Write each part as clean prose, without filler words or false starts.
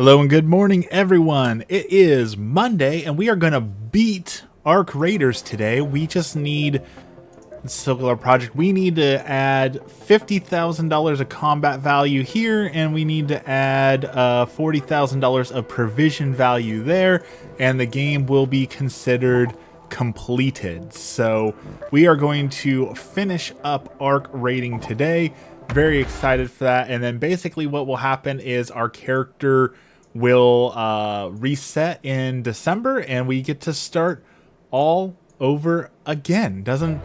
Hello and good morning, everyone. It is Monday, and we are going to beat Arc Raiders today. We just need Circular Project. We need to add $50,000 of combat value here, and we need to add $40,000 of provision value there, and the game will be considered completed. So we are going to finish up Arc raiding today. Very excited for that. And then basically what will happen is our character will reset in December, and we get to start all over again. Doesn't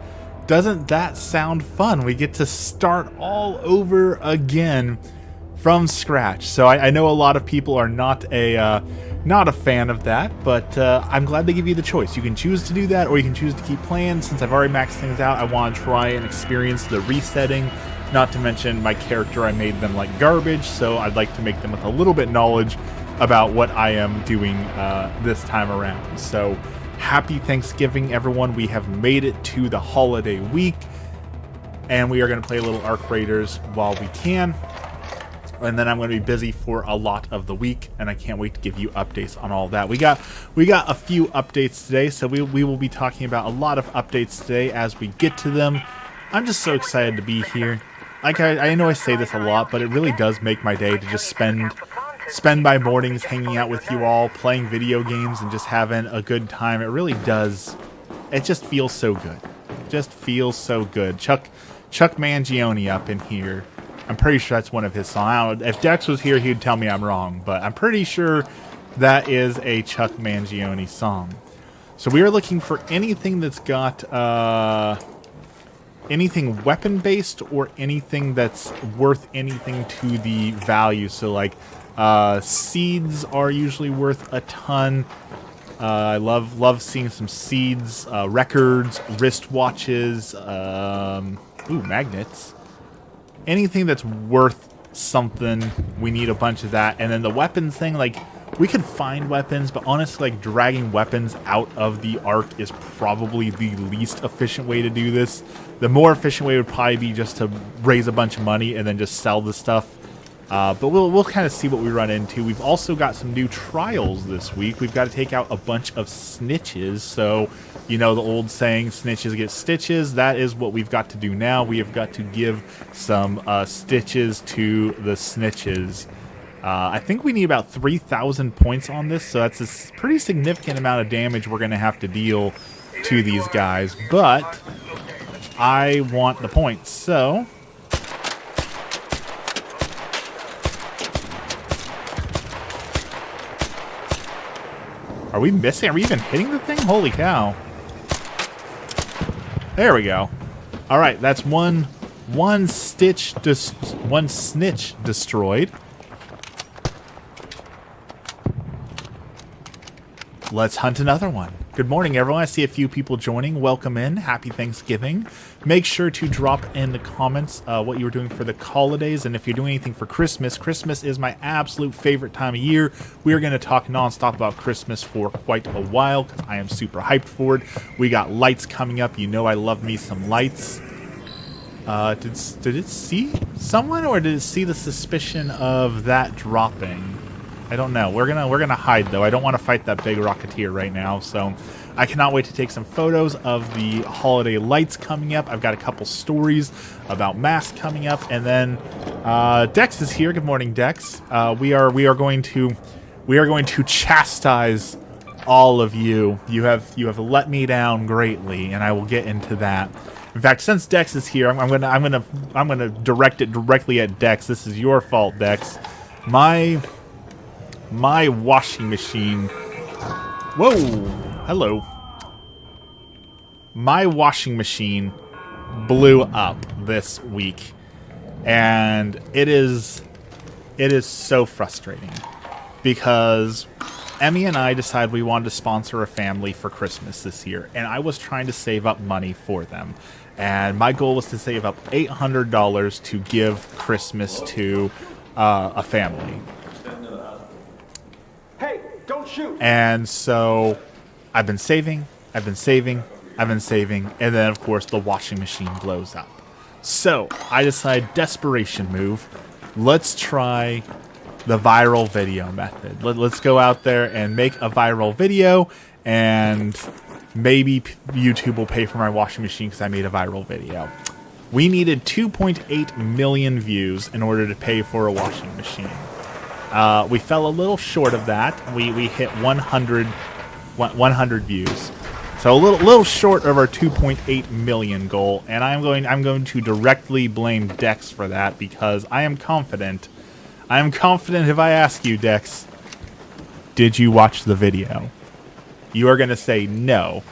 that sound fun? We get to start all over again from scratch. So I know a lot of people are not a fan of that, but I'm glad they give you the choice. You can choose to do that, or you can choose to keep playing. Since I've already maxed things out, I want to try and experience the resetting. Not to mention my character, I made them like garbage, so I'd like to make them with a little bit knowledge about what I am doing this time around. So happy Thanksgiving, everyone. We have made it to the holiday week, and we are going to play a little Arc Raiders while we can. And then I'm going to be busy for a lot of the week, and I can't wait to give you updates on all that. We got a few updates today, so we will be talking about a lot of updates today as we get to them. I'm just so excited to be here. Like I know I say this a lot, but it really does make my day to just spend my mornings hanging out with you all, playing video games, and just having a good time. It really does. It just feels so good. Just feels so good. Chuck Mangione up in here. I'm pretty sure that's one of his songs. I don't know, if Dex was here, he'd tell me I'm wrong, but I'm pretty sure that is a Chuck Mangione song. So we are looking for anything that's got anything weapon-based or anything that's worth anything to the value. So like seeds are usually worth a ton. I love seeing some seeds, records, wristwatches, magnets. Anything that's worth something, we need a bunch of that. And then the weapons thing, like, we could find weapons, but honestly, like, dragging weapons out of the Arc is probably the least efficient way to do this. The more efficient way would probably be just to raise a bunch of money and then just sell the stuff. But we'll kind of see what we run into. We've also got some new trials this week. We've got to take out a bunch of snitches. So, you know the old saying, snitches get stitches. That is what we've got to do now. We have got to give some stitches to the snitches. I think we need about 3,000 points on this, so that's a pretty significant amount of damage we're going to have to deal to these guys. But I want the points, so are we missing? Are we even hitting the thing? Holy cow. There we go. All right, that's one snitch destroyed. Let's hunt another one. Good morning, everyone. I see a few people joining. Welcome in. Happy Thanksgiving. Make sure to drop in the comments what you were doing for the holidays, and if you're doing anything for Christmas. Christmas is my absolute favorite time of year. We are going to talk nonstop about Christmas for quite a while because I am super hyped for it. We got lights coming up. You know I love me some lights. Did it see someone, or did it see the suspicion of that dropping? I don't know. We're gonna hide though. I don't want to fight that big Rocketeer right now, so I cannot wait to take some photos of the holiday lights coming up. I've got a couple stories about masks coming up, and then Dex is here. Good morning, Dex. We are going to chastise all of you. You have let me down greatly, and I will get into that. In fact, since Dex is here, I'm gonna direct it directly at Dex. This is your fault, Dex. My washing machine. Whoa! Hello. My washing machine blew up this week, and it is so frustrating because Emmy and I decided we wanted to sponsor a family for Christmas this year, and I was trying to save up money for them. And my goal was to save up $800 to give Christmas to a family. Hey, don't shoot. And so I've been saving, and then of course the washing machine blows up. So I decide, desperation move, let's try the viral video method. Let's go out there and make a viral video, and maybe YouTube will pay for my washing machine because I made a viral video. We needed 2.8 million views in order to pay for a washing machine. We fell a little short of that. We hit 100 views. So a little short of our 2.8 million goal, and I'm going to directly blame Dex for that because I am confident. I am confident if I ask you, Dex, did you watch the video? You are going to say no.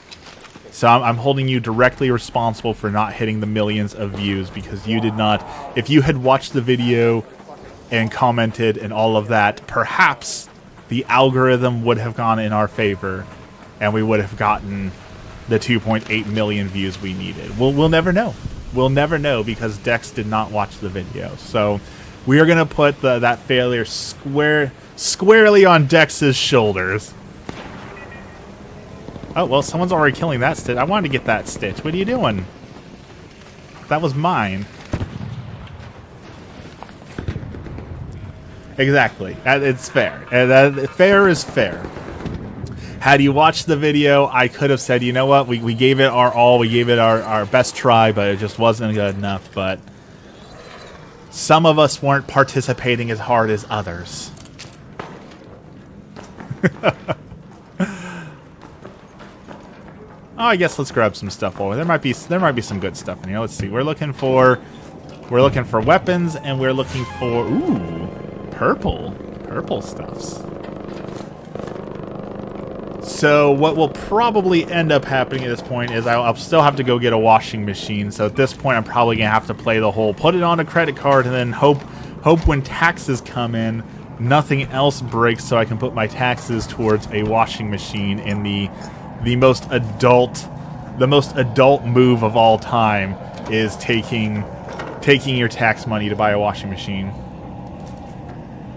So I'm holding you directly responsible for not hitting the millions of views because you did not. If you had watched the video and commented and all of that, perhaps the algorithm would have gone in our favor and we would have gotten the 2.8 million views we needed. We'll never know. We'll never know because Dex did not watch the video. So we are going to put that failure squarely on Dex's shoulders. Oh, well, someone's already killing that Stitch. I wanted to get that Stitch. What are you doing? That was mine. Exactly. It's fair. Fair is fair. Had you watched the video, I could have said, you know what, we gave it our all, we gave it our best try, but it just wasn't good enough. But some of us weren't participating as hard as others. Oh, I guess let's grab some stuff over. There might be some good stuff in here. Let's see. We're looking for weapons, and we're looking for purple stuffs. So what will probably end up happening at this point is I'll still have to go get a washing machine. So at this point, I'm probably gonna have to play the whole put it on a credit card and then hope when taxes come in, nothing else breaks, so I can put my taxes towards a washing machine in the most adult move of all time is taking your tax money to buy a washing machine.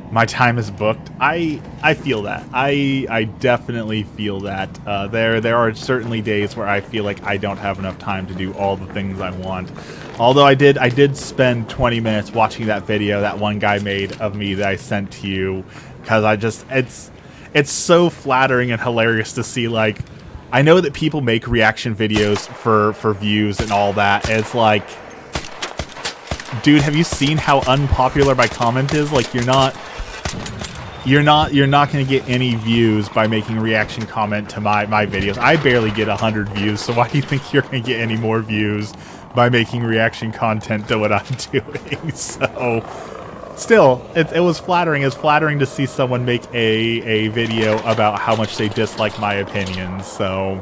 My time is booked. I feel that. I definitely feel that. There are certainly days where I feel like I don't have enough time to do all the things I want. Although I did spend 20 minutes watching that video that one guy made of me that I sent to you because it's so flattering and hilarious to see. Like, I know that people make reaction videos for views and all that. And it's like, dude, have you seen how unpopular my comment is? Like, you're not going to get any views by making a reaction comment to my videos. I barely get 100 views, so why do you think you're going to get any more views by making reaction content to what I'm doing? So, still, it was flattering. It's flattering to see someone make a video about how much they dislike my opinions. So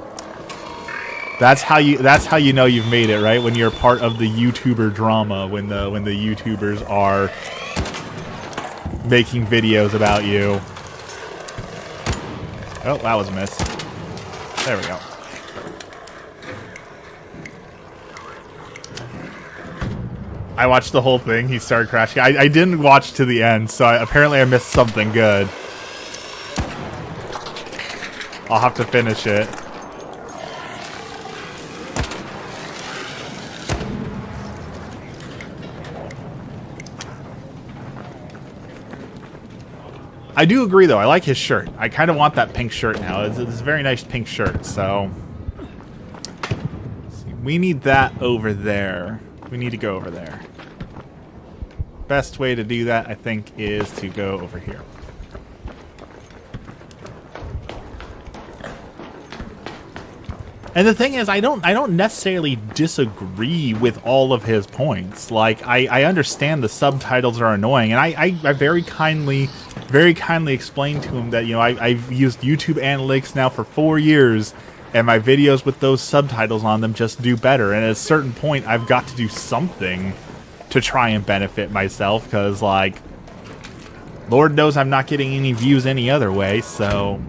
that's how you know you've made it, right? When you're part of the YouTuber drama, when the YouTubers are making videos about you. Oh, that was a miss. There we go. I watched the whole thing. He started crashing. I didn't watch to the end, so apparently I missed something good. I'll have to finish it. I do agree, though. I like his shirt. I kind of want that pink shirt now. It's a very nice pink shirt, so... we need that over there. We need to go over there. Best way to do that, I think, is to go over here. And the thing is, I don't necessarily disagree with all of his points. Like, I understand the subtitles are annoying, and I very kindly explained to him that, you know, I've used YouTube Analytics now for 4 years, and my videos with those subtitles on them just do better. And at a certain point, I've got to do something to try and benefit myself, because, like, Lord knows I'm not getting any views any other way, so...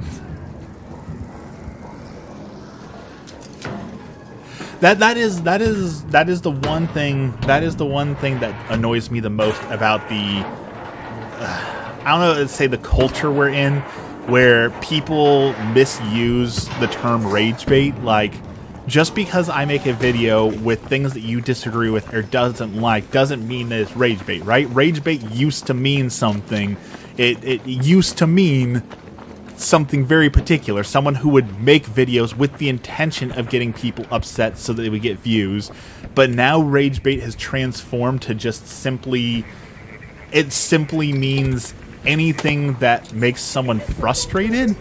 That is the one thing that annoys me the most about the I don't know, let's say the culture we're in, where people misuse the term rage bait. Like, just because I make a video with things that you disagree with or doesn't like doesn't mean that it's rage bait, right? Rage bait used to mean something. It used to mean something very particular, someone who would make videos with the intention of getting people upset so that they would get views. But now rage bait has transformed to just simply, it simply means anything that makes someone frustrated.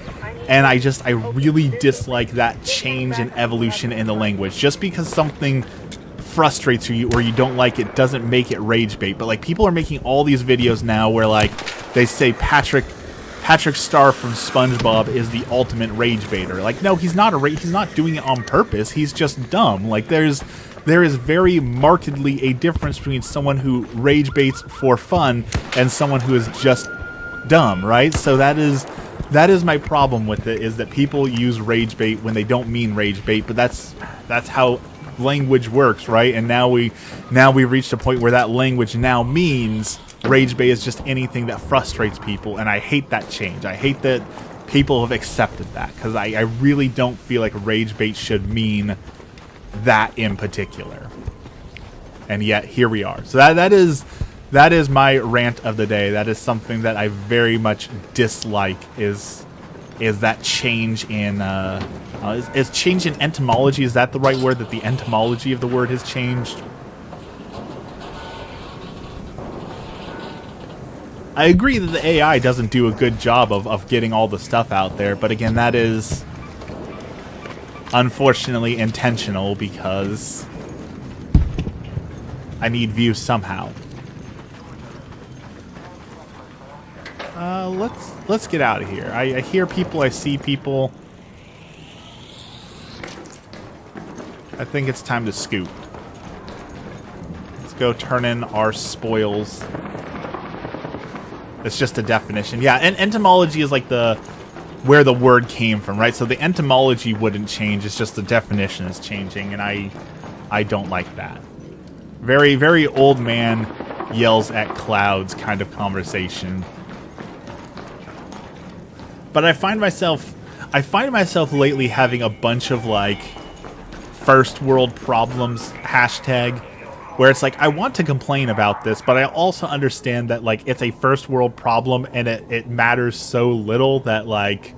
And I really dislike that change and evolution in the language. Just because something frustrates you or you don't like it doesn't make it rage bait. But like, people are making all these videos now where like they say Patrick Star from SpongeBob is the ultimate rage baiter. Like, no, he's not he's not doing it on purpose. He's just dumb. Like, there is very markedly a difference between someone who rage baits for fun and someone who is just dumb, right? So that is my problem with it, is that people use rage bait when they don't mean rage bait, but that's how language works, right? And now we reached a point where that language now means rage bait is just anything that frustrates people, and I hate that change. I hate that people have accepted that, because I really don't feel like rage bait should mean that in particular. And yet here we are. So that is my rant of the day. That is something that I very much dislike, is that change in is change in etymology. Is that the right word? That the etymology of the word has changed? I agree that the AI doesn't do a good job of getting all the stuff out there, but again, that is unfortunately intentional, because I need views somehow. Let's get out of here. I hear people, I see people. I think it's time to scoot. Let's go turn in our spoils. It's just a definition. Yeah, and etymology is like where the word came from, right? So the etymology wouldn't change. It's just the definition is changing, and I don't like that. Very, very old man yells at clouds kind of conversation. But I find myself lately having a bunch of like first world problems hashtag, where it's like, I want to complain about this, but I also understand that like it's a first world problem and it matters so little that like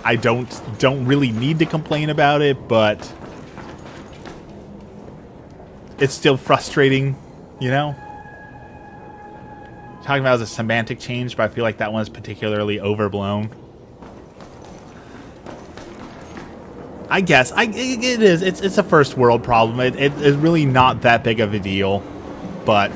I don't really need to complain about it, but it's still frustrating, you know? Talking about it as a semantic change, but I feel like that one's particularly overblown. I guess it is. It's a first world problem. It's really not that big of a deal, but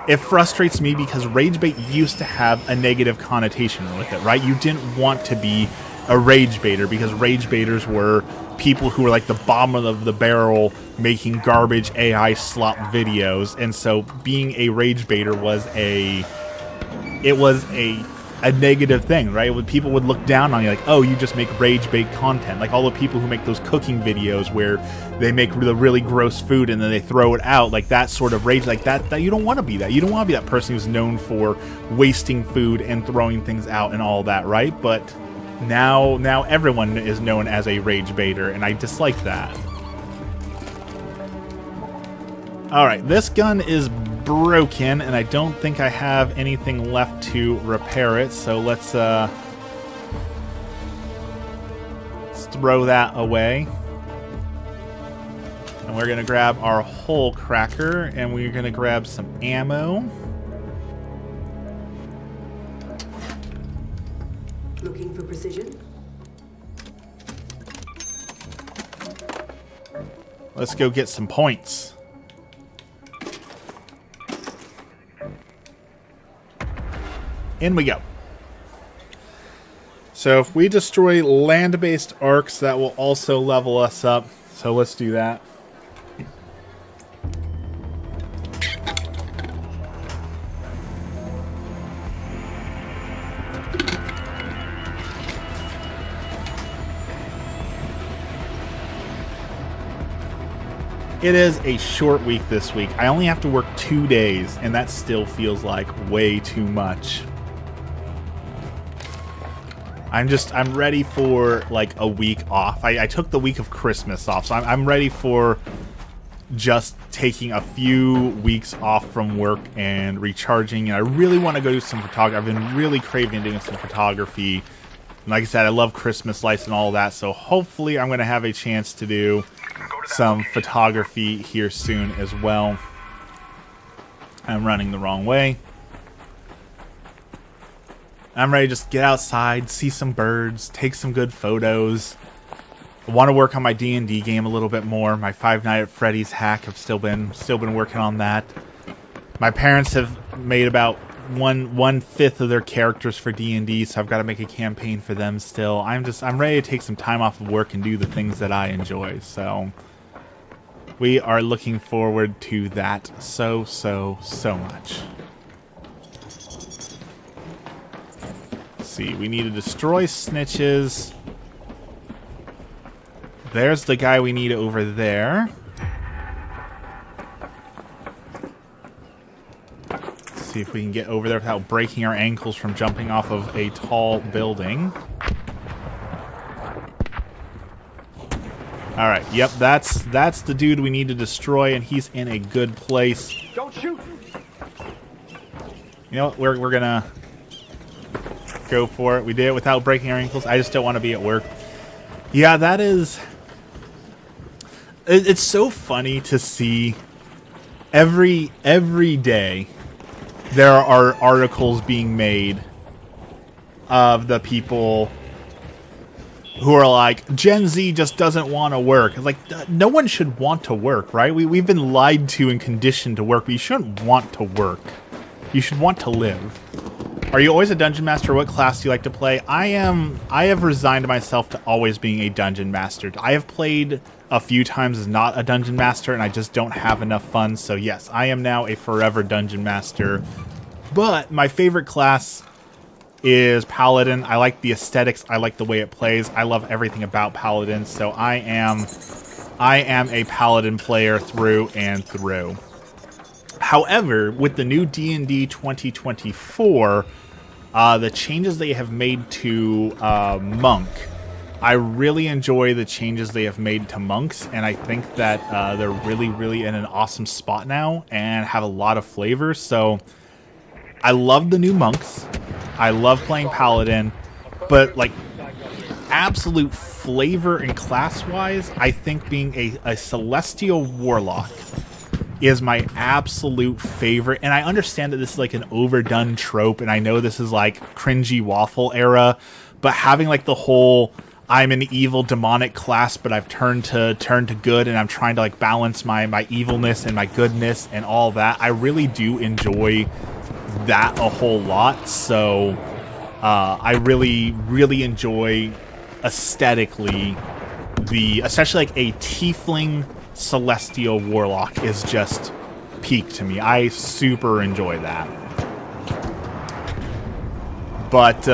it frustrates me because rage bait used to have a negative connotation with it, right? You didn't want to be a rage baiter because rage baiters were people who were like the bottom of the barrel making garbage AI slop videos, and so being a rage baiter was a negative thing, right? People would look down on you like, oh, you just make rage bait content. Like all the people who make those cooking videos where they make the really gross food and then they throw it out, like that sort of rage, like that you don't want to be that. You don't want to be that person who's known for wasting food and throwing things out and all that, right? But now everyone is known as a rage baiter, and I dislike that. Alright, this gun is broken, and I don't think I have anything left to repair it, so let's throw that away. And we're gonna grab our hole cracker, and we're gonna grab some ammo. Looking for precision? Let's go get some points. In we go. So if we destroy land-based arcs, that will also level us up. So let's do that. It is a short week this week. I only have to work 2 days, and that still feels like way too much. I'm ready for like a week off. I took the week of Christmas off, so I'm ready for just taking a few weeks off from work and recharging, and I really want to go do some photography. I've been really craving doing some photography. And like I said, I love Christmas lights and all that, so hopefully I'm going to have a chance to do some photography here soon as well. I'm running the wrong way. I'm ready to just get outside, see some birds, take some good photos. I want to work on my D&D game a little bit more. My Five Nights at Freddy's hack, I've still been working on that. My parents have made about one fifth of their characters for D&D, so I've got to make a campaign for them still. I'm ready to take some time off of work and do the things that I enjoy. So we are looking forward to that so much. Let's see, we need to destroy snitches. There's the guy we need over there. Let's see if we can get over there without breaking our ankles from jumping off of a tall building. Alright, yep, that's the dude we need to destroy, and he's in a good place. Don't shoot! You know what, we're gonna go for it. We did it without breaking our ankles. I just don't want to be at work. Yeah, that is... It's so funny to see every day there are articles being made of the people who are like, Gen Z just doesn't want to work. It's like, no one should want to work, right? We've been lied to and conditioned to work, but you shouldn't want to work. You should want to live. Are you always a dungeon master? What class do you like to play? I have resigned myself to always being a dungeon master. I have played a few times as not a dungeon master, and I just don't have enough fun. So yes, I am now a forever dungeon master. But my favorite class is Paladin. I like the aesthetics. I like the way it plays. I love everything about Paladin. So I am a Paladin player through and through. However, with the new D&D 2024, the changes they have made to Monk, I really enjoy the changes they have made to monks, and I think that they're really in an awesome spot now and have a lot of flavor. So I love the new monks. I love playing Paladin, but like absolute flavor and class-wise, I think being a Celestial Warlock is my absolute favorite. And I understand that this is like an overdone trope, and I know this is like cringy waffle era, but having like the whole I'm an evil demonic class, but I've turned to good, and I'm trying to like balance my evilness and my goodness and all that. I really do enjoy that a whole lot. So I really enjoy aesthetically especially like a tiefling Celestial Warlock is just peak to me. I super enjoy that. But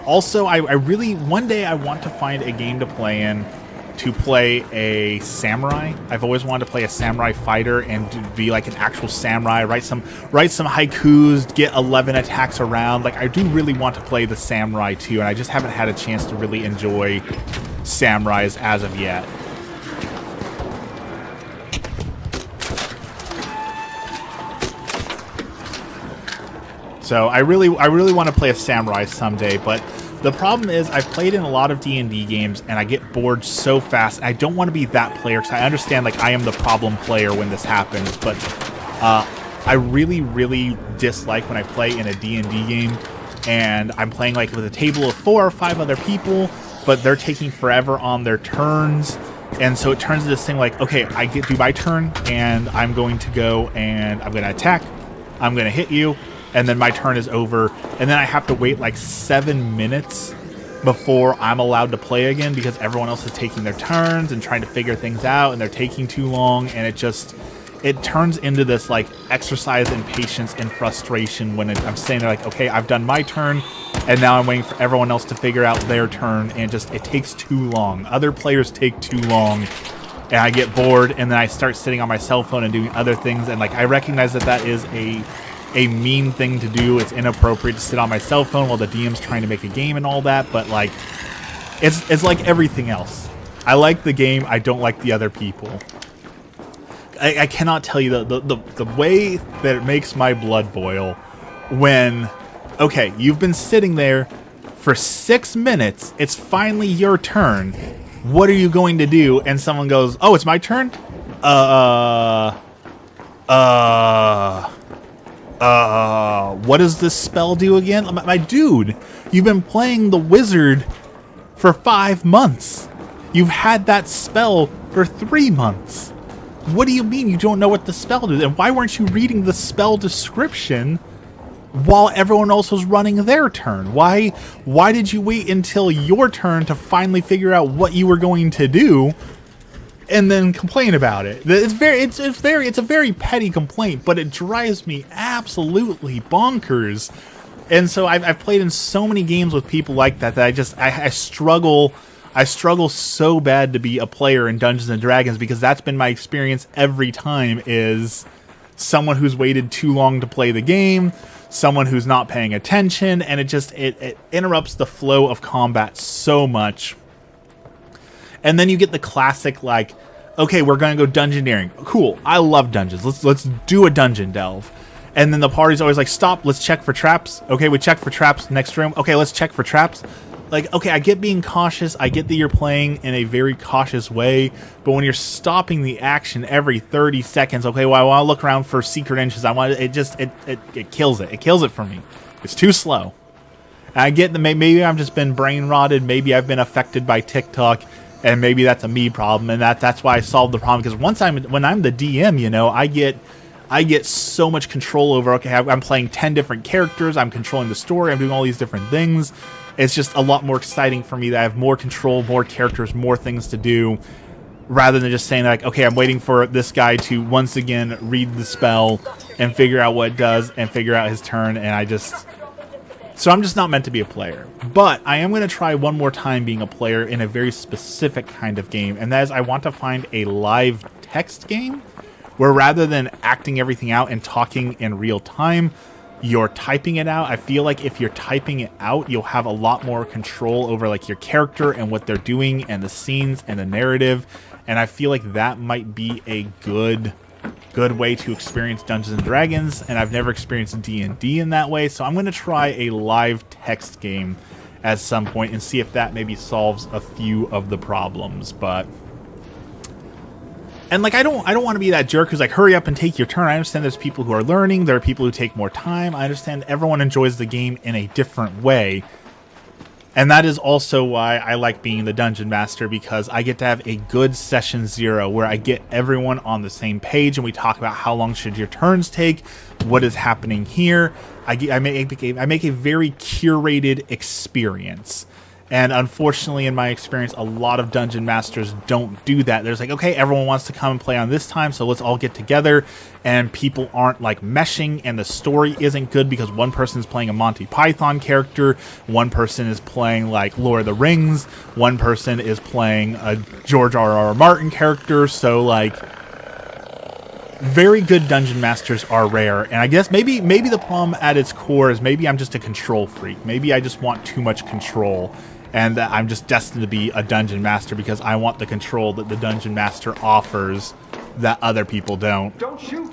also, I really, one day I want to find a game to play in to play a samurai. I've always wanted to play a samurai fighter and to be like an actual samurai, write some haikus, get 11 attacks around. Like, I do really want to play the samurai too, and I just haven't had a chance to really enjoy samurais as of yet. So I really want to play a samurai someday, but the problem is I've played in a lot of D&D games and I get bored so fast. I don't want to be that player, because I understand like I am the problem player when this happens, but I really dislike when I play in a D&D game and I'm playing like with a table of 4 or 5 other people, but they're taking forever on their turns. And so it turns into this thing like, okay, I get do my turn and I'm going to go and I'm going to attack, I'm going to hit you, and then my turn is over, and then I have to wait like 7 minutes before I'm allowed to play again because everyone else is taking their turns and trying to figure things out, and they're taking too long, and it turns into this like exercise in patience and frustration when I'm sitting there like, okay, I've done my turn, and now I'm waiting for everyone else to figure out their turn, and it takes too long. Other players take too long, and I get bored, and then I start sitting on my cell phone and doing other things, and like I recognize that is a mean thing to do. It's inappropriate to sit on my cell phone while the DM's trying to make a game and all that, but like it's like everything else. I like the game, I don't like the other people. I cannot tell you the way that it makes my blood boil when, okay, you've been sitting there for 6 minutes. It's finally your turn. What are you going to do? And someone goes, "Oh, it's my turn? What does this spell do again?" My dude, you've been playing the wizard for 5 months. You've had that spell for 3 months. What do you mean you don't know what the spell does? And why weren't you reading the spell description while everyone else was running their turn? Why did you wait until your turn to finally figure out what you were going to do and then complain about it? It's a very petty complaint, but it drives me absolutely bonkers. And so I've played in so many games with people like that I struggle. I struggle so bad to be a player in Dungeons and Dragons because that's been my experience every time, is someone who's waited too long to play the game, someone who's not paying attention, and it interrupts the flow of combat so much. And then you get the classic, like, okay, we're gonna go dungeoneering. Cool, I love dungeons. Let's do a dungeon delve. And then the party's always like, stop, let's check for traps. Okay, we check for traps, next room. Okay, let's check for traps. Like, okay, I get being cautious. I get that you're playing in a very cautious way. But when you're stopping the action every 30 seconds, okay, well, I want to look around for secret inches. It kills it. It kills it for me. It's too slow. And I get that maybe I've just been brain rotted. Maybe I've been affected by TikTok. And maybe that's a me problem. And that's why I solved the problem. Because when I'm the DM, you know, I get so much control over, okay, I'm playing 10 different characters. I'm controlling the story. I'm doing all these different things. It's just a lot more exciting for me that I have more control, more characters, more things to do, rather than just saying, like, okay, I'm waiting for this guy to once again read the spell and figure out what it does and figure out his turn. And so I'm just not meant to be a player. But I am going to try one more time being a player in a very specific kind of game. And that is, I want to find a live text game where rather than acting everything out and talking in real time, you're typing it out. I feel like if you're typing it out, you'll have a lot more control over, like, your character and what they're doing and the scenes and the narrative. And I feel like that might be a good way to experience Dungeons and Dragons. And I've never experienced D&D in that way. So I'm going to try a live text game at some point and see if that maybe solves a few of the problems. And, like, I don't want to be that jerk who's like, hurry up and take your turn. I understand there's people who are learning. There are people who take more time. I understand everyone enjoys the game in a different way. And that is also why I like being the Dungeon Master, because I get to have a good session 0 where I get everyone on the same page and we talk about how long should your turns take, what is happening here. I make a very curated experience. And unfortunately, in my experience, a lot of Dungeon Masters don't do that. There's like, okay, everyone wants to come and play on this time, so let's all get together. And people aren't, like, meshing, and the story isn't good because one person is playing a Monty Python character, one person is playing, like, Lord of the Rings, one person is playing a George R.R. Martin character. So, like, very good Dungeon Masters are rare. And I guess maybe the problem at its core is maybe I'm just a control freak. Maybe I just want too much control. And that I'm just destined to be a Dungeon Master because I want the control that the Dungeon Master offers that other people don't. Don't shoot!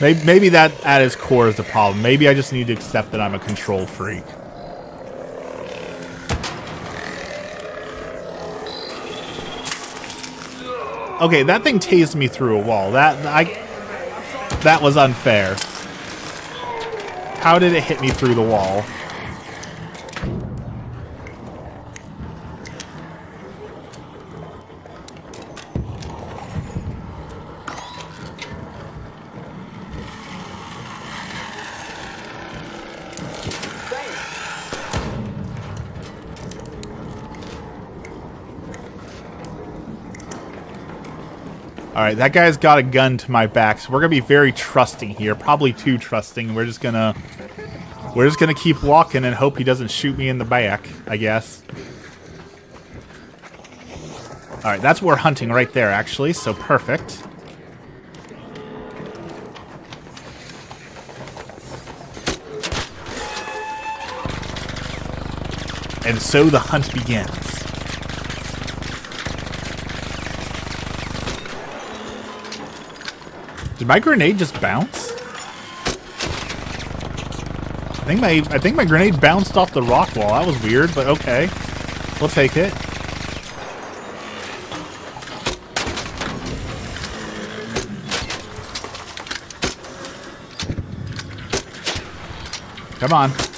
Maybe that at its core is the problem. Maybe I just need to accept that I'm a control freak. Okay, that thing tased me through a wall. That was unfair. How did it hit me through the wall? Alright, that guy's got a gun to my back, so we're gonna be very trusting here. Probably too trusting. We're just gonna keep walking and hope he doesn't shoot me in the back, I guess. Alright, that's what we're hunting right there, actually, so perfect. And so the hunt begins. Did my grenade just bounce? I think my grenade bounced off the rock wall. That was weird, but okay. We'll take it. Come on.